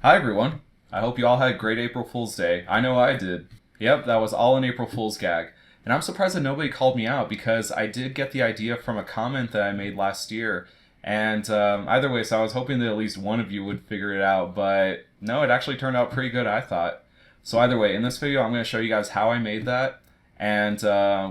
Hi everyone. I hope you all had a great April Fool's Day. I know I did. Yep, that was all an April Fool's gag. And I'm surprised that nobody called me out because I did get the idea from a comment that I made last year. And either way, so I was hoping that at least one of you would figure it out, but no, it actually turned out pretty good, I thought. So either way, in this video, I'm going to show you guys how I made that. And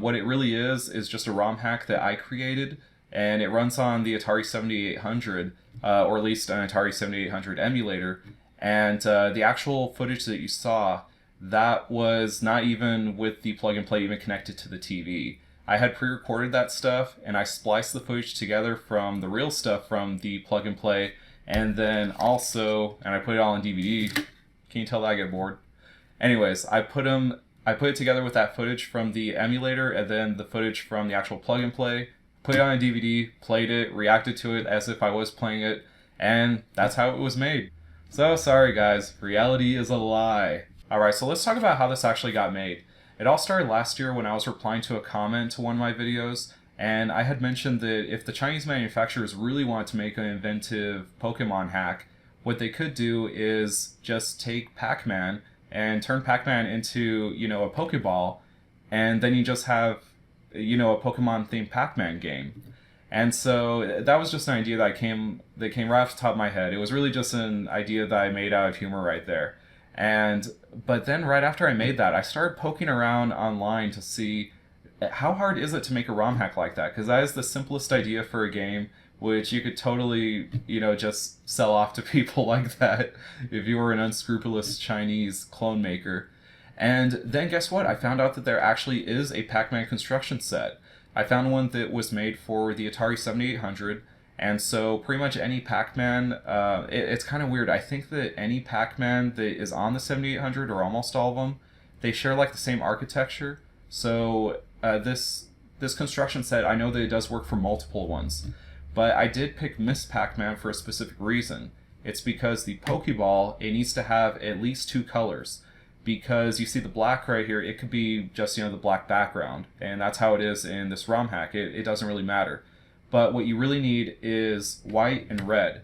what it really is just a ROM hack that I created. And it runs on the Atari 7800, or at least an Atari 7800 emulator. And the actual footage that you saw, that was not even with the plug and play even connected to the TV. I had pre-recorded that stuff, and I spliced the footage together from the real stuff from the plug and play, and then also, and I put it all on DVD. Can you tell that I get bored? Anyways, I put it together with that footage from the emulator, and then the footage from the actual plug and play. Put it on a DVD, played it, reacted to it as if I was playing it, and that's how it was made. So sorry guys, reality is a lie. Alright, so let's talk about how this actually got made. It all started last year when I was replying to a comment to one of my videos, and I had mentioned that if the Chinese manufacturers really wanted to make an inventive Pokemon hack, what they could do is just take Pac-Man and turn Pac-Man into, a Pokeball, and then you just have, a Pokemon-themed Pac-Man game. And so that was just an idea that came right off the top of my head. It was really just an idea that I made out of humor right there. But then right after I made that, I started poking around online to see how hard is it to make a ROM hack like that? Because that is the simplest idea for a game, which you could totally, just sell off to people like that if you were an unscrupulous Chinese clone maker. And then guess what? I found out that there actually is a Pac-Man construction set. I found one that was made for the Atari 7800, and so pretty much any Pac-Man, it's kind of weird. I think that any Pac-Man that is on the 7800, or almost all of them, they share like the same architecture. So this construction set, I know that it does work for multiple ones, but I did pick Miss Pac-Man for a specific reason. It's because the Pokeball, it needs to have at least two colors. Because you see the black right here, it could be just, the black background. And that's how it is in this ROM hack. It doesn't really matter. But what you really need is white and red.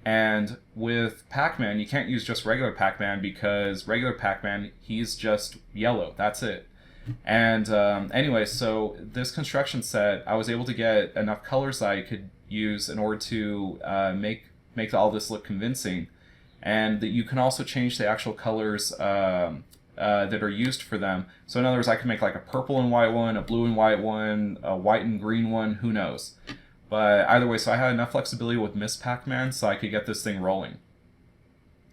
And with Pac-Man, you can't use just regular Pac-Man because regular Pac-Man, he's just yellow. That's it. And anyway, so this construction set, I was able to get enough colors that I could use in order to make all this look convincing. And that you can also change the actual colors that are used for them. So in other words, I can make like a purple and white one, a blue and white one, a white and green one, who knows. But either way, so I had enough flexibility with Miss Pac-Man so I could get this thing rolling.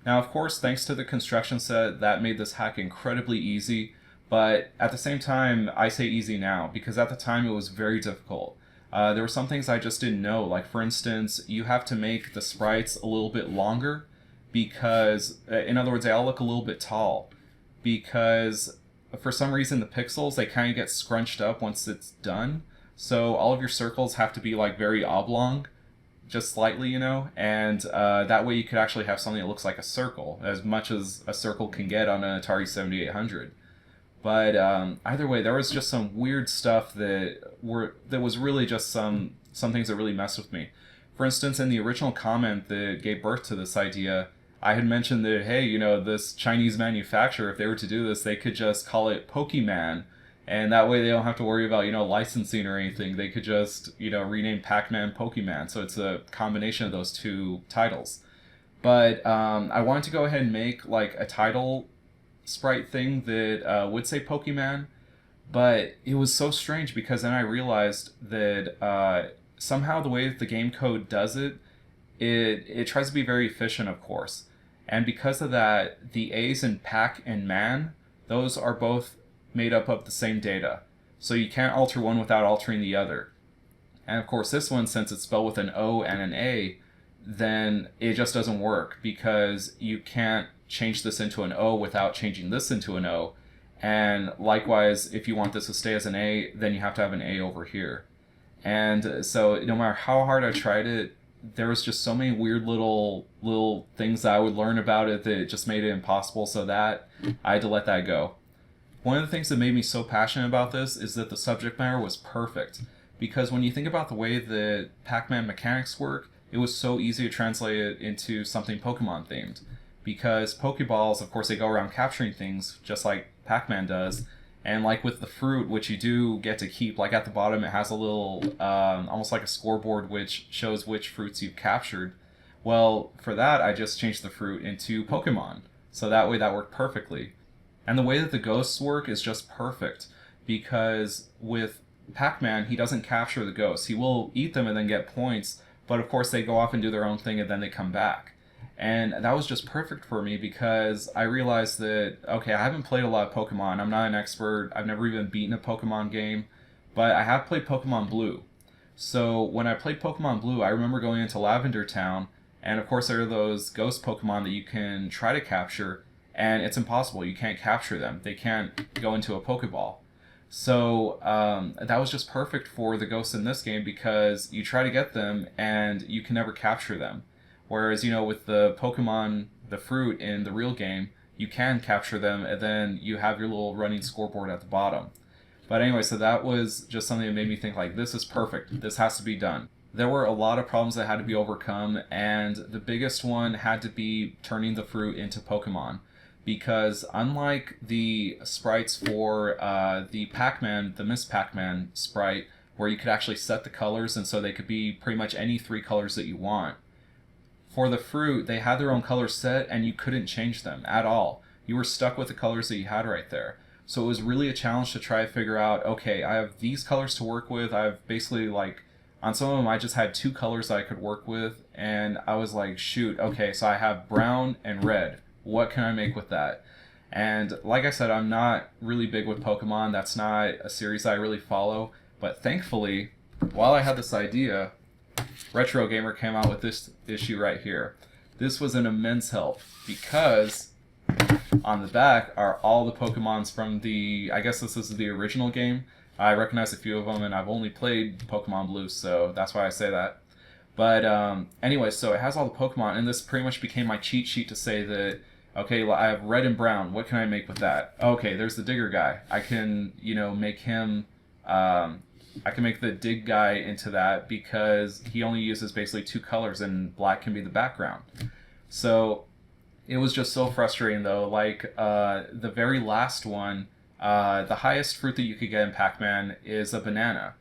Now of course, thanks to the construction set, that made this hack incredibly easy, but at the same time, I say easy now, because at the time it was very difficult. There were some things I just didn't know, like for instance, you have to make the sprites a little bit longer, because, in other words, they all look a little bit tall, because for some reason the pixels, they kind of get scrunched up once it's done, so all of your circles have to be like very oblong, just slightly, and that way you could actually have something that looks like a circle, as much as a circle can get on an Atari 7800. But either way, there was just some weird stuff that was really just some things that really messed with me. For instance, in the original comment that gave birth to this idea, I had mentioned that, hey, this Chinese manufacturer, if they were to do this, they could just call it Pokemon, and that way they don't have to worry about, licensing or anything. They could just, rename Pac-Man Pokemon, so it's a combination of those two titles. But I wanted to go ahead and make, like, a title sprite thing that would say Pokemon, but it was so strange because then I realized that somehow the way that the game code does it, it tries to be very efficient, of course. And because of that, the A's in Pac and Man, those are both made up of the same data. So you can't alter one without altering the other. And of course this one, since it's spelled with an O and an A, then it just doesn't work because you can't change this into an O without changing this into an O. And likewise, if you want this to stay as an A, then you have to have an A over here. And so no matter how hard I tried it, there was just so many weird little things that I would learn about it that it just made it impossible, so that I had to let that go. One of the things that made me so passionate about this is that the subject matter was perfect. Because when you think about the way that Pac-Man mechanics work, it was so easy to translate it into something Pokemon themed. because Pokeballs, of course, they go around capturing things just like Pac-Man does. And like with the fruit, which you do get to keep, like at the bottom, it has a little, almost like a scoreboard, which shows which fruits you've captured. Well, for that, I just changed the fruit into Pokemon. So that way that worked perfectly. And the way that the ghosts work is just perfect, because with Pac-Man, he doesn't capture the ghosts. He will eat them and then get points, but of course they go off and do their own thing and then they come back. And that was just perfect for me because I realized that, okay, I haven't played a lot of Pokemon. I'm not an expert. I've never even beaten a Pokemon game, but I have played Pokemon Blue. So when I played Pokemon Blue, I remember going into Lavender Town, and of course there are those ghost Pokemon that you can try to capture, and it's impossible. You can't capture them. They can't go into a Pokeball. So that was just perfect for the ghosts in this game because you try to get them and you can never capture them. Whereas, with the Pokemon, the fruit in the real game, you can capture them and then you have your little running scoreboard at the bottom. But anyway, so that was just something that made me think like, this is perfect. This has to be done. There were a lot of problems that had to be overcome, and the biggest one had to be turning the fruit into Pokemon. Because unlike the sprites for the Pac-Man, the Miss Pac-Man sprite, where you could actually set the colors and so they could be pretty much any 3 colors that you want, for the fruit, they had their own colors set and you couldn't change them at all. You were stuck with the colors that you had right there. So it was really a challenge to try to figure out, okay, I have these colors to work with. I've basically on some of them I just had 2 colors that I could work with, and I was like, shoot, okay, so I have brown and red. What can I make with that? And like I said, I'm not really big with Pokemon. That's not a series I really follow. But thankfully, while I had this idea, Retro Gamer came out with this issue right here. This was an immense help because on the back are all the Pokemons from I guess this is the original game. I recognize a few of them and I've only played Pokemon Blue, so that's why I say that. But anyway, so it has all the Pokemon, and this pretty much became my cheat sheet to say that, okay, I have red and brown. What can I make with that? Okay, there's the Digger guy. I can, make him... I can make the dig guy into that because he only uses basically 2 colors and black can be the background. So it was just so frustrating though. The very last one, the highest fruit that you could get in Pac-Man is a banana.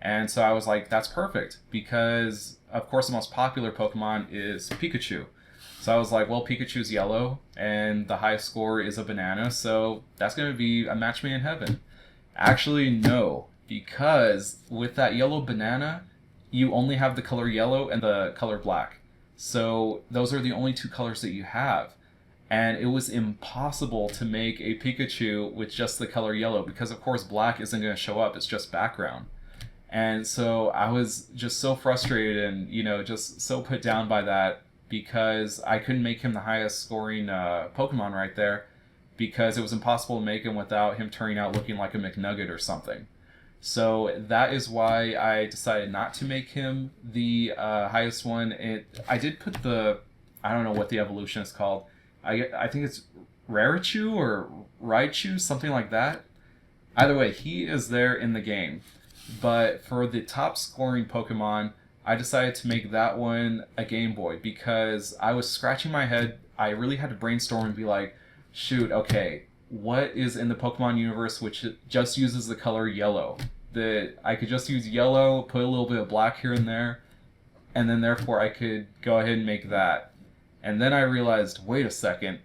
And so I was like, that's perfect because of course the most popular Pokemon is Pikachu. So I was like, well, Pikachu's yellow and the highest score is a banana, so that's going to be a match made in heaven. Actually, no. Because with that yellow banana, you only have the color yellow and the color black. So those are the only 2 colors that you have. And it was impossible to make a Pikachu with just the color yellow because of course black isn't going to show up, it's just background. And so I was just so frustrated and, just so put down by that because I couldn't make him the highest scoring Pokemon right there because it was impossible to make him without him turning out looking like a McNugget or something. So that is why I decided not to make him the highest one. I did put I don't know what the evolution is called. I think it's Rarichu or Raichu, something like that. Either way, he is there in the game. But for the top scoring Pokemon, I decided to make that one a Game Boy because I was scratching my head. I really had to brainstorm and be like, shoot, okay, what is in the Pokemon universe which just uses the color yellow? That I could just use yellow, put a little bit of black here and there, and then therefore I could go ahead and make that. And then I realized, wait a second,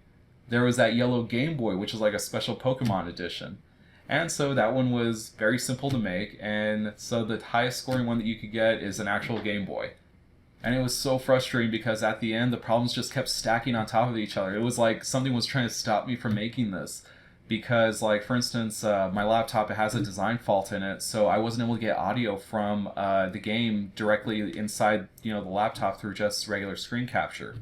there was that yellow Game Boy, which is like a special Pokemon edition. And so that one was very simple to make, and so the highest scoring one that you could get is an actual Game Boy. And it was so frustrating because at the end, the problems just kept stacking on top of each other. It was like something was trying to stop me from making this. Because, for instance, my laptop, it has a design fault in it, so I wasn't able to get audio from the game directly inside, the laptop through just regular screen capture.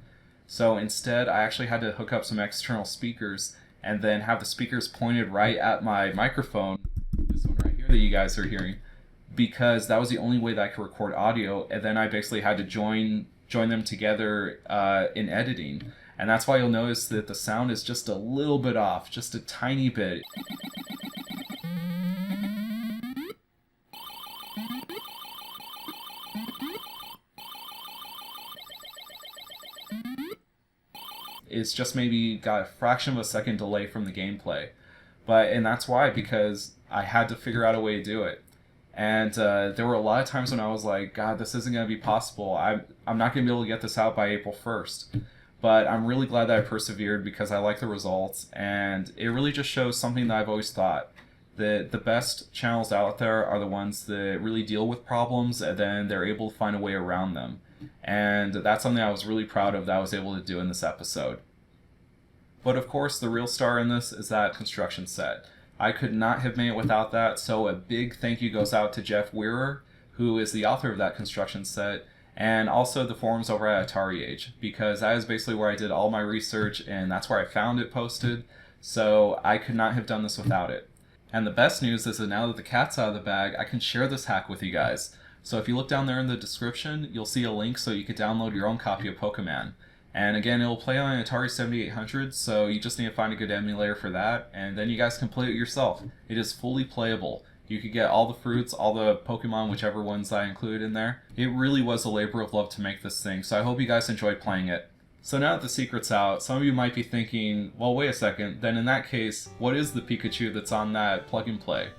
So instead, I actually had to hook up some external speakers and then have the speakers pointed right at my microphone, this one right here that you guys are hearing, because that was the only way that I could record audio, and then I basically had to join them together in editing. And that's why you'll notice that the sound is just a little bit off, just a tiny bit. It's just maybe got a fraction of a second delay from the gameplay. And that's why, because I had to figure out a way to do it. And there were a lot of times when I was like, God, this isn't going to be possible. I'm not going to be able to get this out by April 1st. But I'm really glad that I persevered because I like the results. And it really just shows something that I've always thought. That the best channels out there are the ones that really deal with problems and then they're able to find a way around them. And that's something I was really proud of that I was able to do in this episode. But of course, the real star in this is that construction set. I could not have made it without that, so a big thank you goes out to Jeff Wearer, who is the author of that construction set, and also the forums over at Atari Age, because that is basically where I did all my research, and that's where I found it posted, so I could not have done this without it. And the best news is that now that the cat's out of the bag, I can share this hack with you guys. So if you look down there in the description, you'll see a link so you can download your own copy of Pac-Man. And again, it'll play on an Atari 7800, so you just need to find a good emulator for that, and then you guys can play it yourself. It is fully playable. You could get all the fruits, all the Pokemon, whichever ones I included in there. It really was a labor of love to make this thing, so I hope you guys enjoyed playing it. So now that the secret's out, some of you might be thinking, well, wait a second, then in that case, what is the Pikachu that's on that plug-and-play?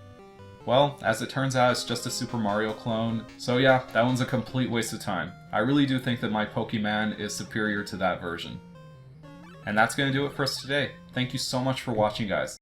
Well, as it turns out, it's just a Super Mario clone, so yeah, that one's a complete waste of time. I really do think that my Pokemon is superior to that version. And that's going to do it for us today. Thank you so much for watching, guys.